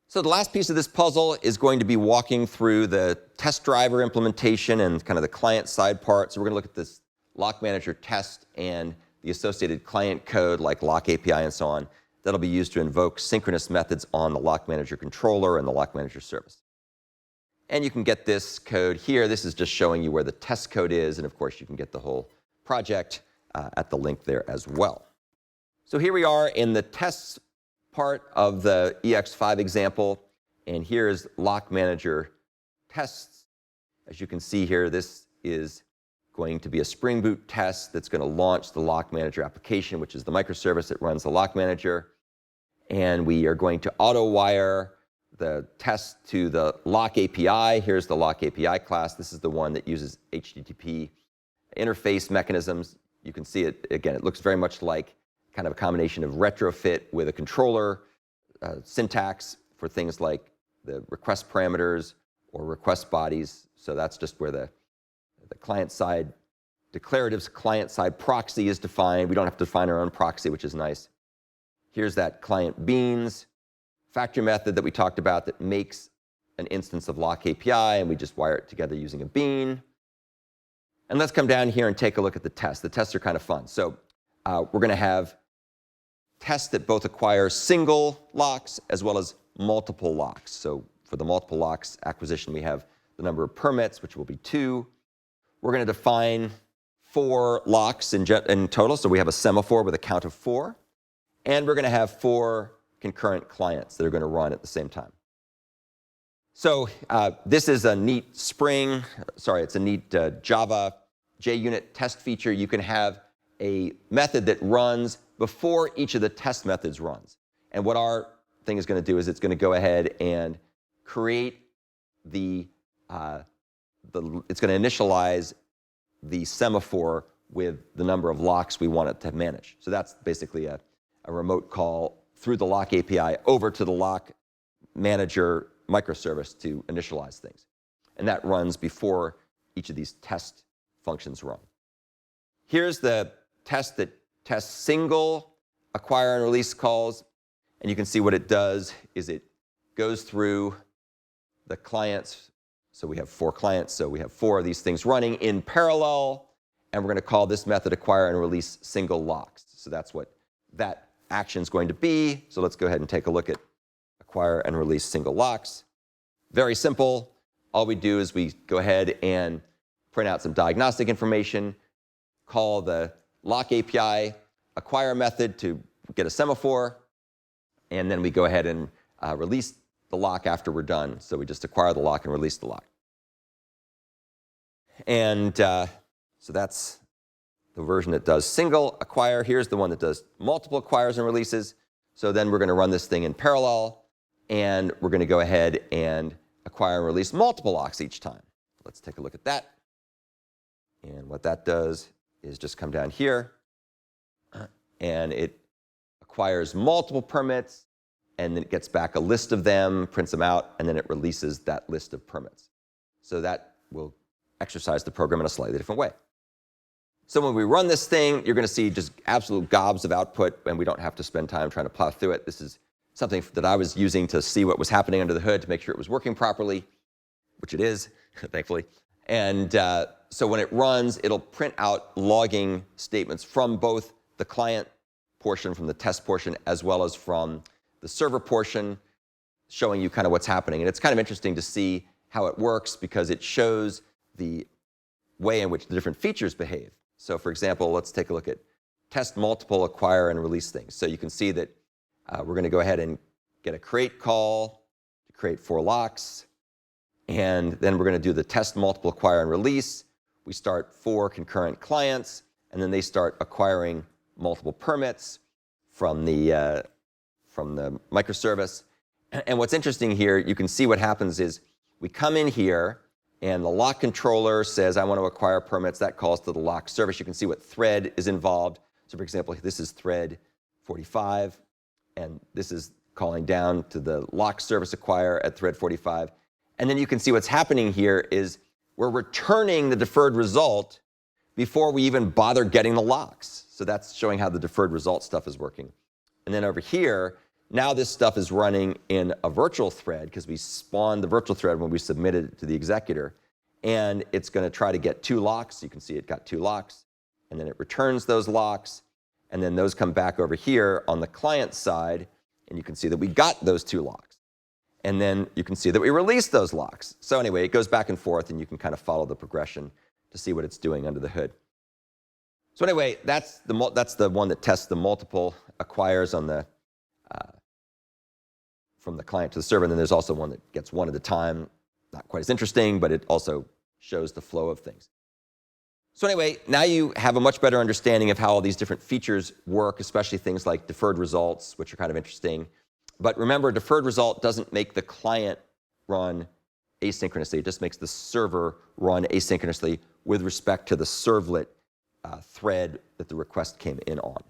So the last piece of this puzzle is going to be walking through the test driver implementation and kind of the client-side part. So we're going to look at this LockManagerTest and the associated client code like Lock API and so on. That'll be used to invoke synchronous methods on the LockManagerController and the LockManager service. And you can get this code here. This is just showing you where the test code is. And of course, you can get the whole project at the link there as well. So here we are in the tests part of the EX5 example. And here's LockManagerTests. As you can see here, this is going to be a Spring Boot test that's going to launch the LockManager application, which is the microservice that runs the LockManager. And we are going to auto-wire the test to the Lock API. Here's the Lock API class. This is the one that uses HTTP interface mechanisms. You can see it, again, it looks very much like kind of a combination of retrofit with a controller syntax for things like the request parameters or request bodies. So that's just where the client-side, declaratives client-side proxy is defined. We don't have to define our own proxy, which is nice. Here's that client beans factory method that we talked about that makes an instance of Lock API, and we just wire it together using a bean. And let's come down here and take a look at the tests. The tests are kind of fun. So we're going to have tests that both acquire single locks as well as multiple locks. So for the multiple locks acquisition, we have the number of permits, which will be 2. We're going to define 4 locks in total. So we have a semaphore with a count of 4. And we're going to have 4 concurrent clients that are going to run at the same time. So this is a neat it's a neat Java JUnit test feature. You can have a method that runs before each of the test methods runs. And what our thing is going to do is it's going to go ahead and create it's going to initialize the semaphore with the number of locks we want it to manage. So that's basically a remote call through the Lock API over to the LockManager microservice to initialize things. And that runs before each of these test functions run. Here's the test that tests single acquire and release calls. And you can see what it does is it goes through the clients. So we have 4 clients. So we have 4 of these things running in parallel. And we're going to call this method acquire and release single locks. So that's what that action is going to be. So let's go ahead and take a look at acquire and release single locks. Very simple. All we do is we go ahead and print out some diagnostic information, call the Lock API acquire method to get a semaphore, and then we go ahead and release the lock after we're done. So we just acquire the lock and release the lock. And so that's the version that does single acquire. Here's the one that does multiple acquires and releases. So then we're going to run this thing in parallel, and we're going to go ahead and acquire and release multiple locks each time. Let's take a look at that. And what that does is just come down here, and it acquires multiple permits, and then it gets back a list of them, prints them out, and then it releases that list of permits. So that will exercise the program in a slightly different way. So when we run this thing, you're going to see just absolute gobs of output, and we don't have to spend time trying to plow through it. This is something that I was using to see what was happening under the hood to make sure it was working properly, which it is, thankfully. And so when it runs, it'll print out logging statements from both the client portion, from the test portion, as well as from the server portion, showing you kind of what's happening. And it's kind of interesting to see how it works because it shows the way in which the different features behave. So for example, let's take a look at test multiple acquire and release things. So you can see that we're going to go ahead and get a create call to create 4 locks. And then we're going to do the test multiple acquire and release. We start 4 concurrent clients, and then they start acquiring multiple permits from the microservice. And what's interesting here, you can see what happens is we come in here, and the lock controller says, I want to acquire permits. That calls to the lock service. You can see what thread is involved. So for example, this is thread 45, and this is calling down to the lock service acquire at thread 45. And then you can see what's happening here is we're returning the deferred result before we even bother getting the locks. So that's showing how the deferred result stuff is working. And then over here, Now this stuff is running in a virtual thread because we spawned the virtual thread when we submitted it to the executor. And it's going to try to get 2 locks. You can see it got 2 locks. And then it returns those locks. And then those come back over here on the client side. And you can see that we got those 2 locks. And then you can see that we released those locks. So anyway, it goes back and forth, and you can kind of follow the progression to see what it's doing under the hood. So anyway, that's the one that tests the multiple acquires on the from the client to the server. And then there's also one that gets 1 at a time. Not quite as interesting, but it also shows the flow of things. So anyway, now you have a much better understanding of how all these different features work, especially things like deferred results, which are kind of interesting. But remember, deferred result doesn't make the client run asynchronously. It just makes the server run asynchronously with respect to the servlet thread that the request came in on.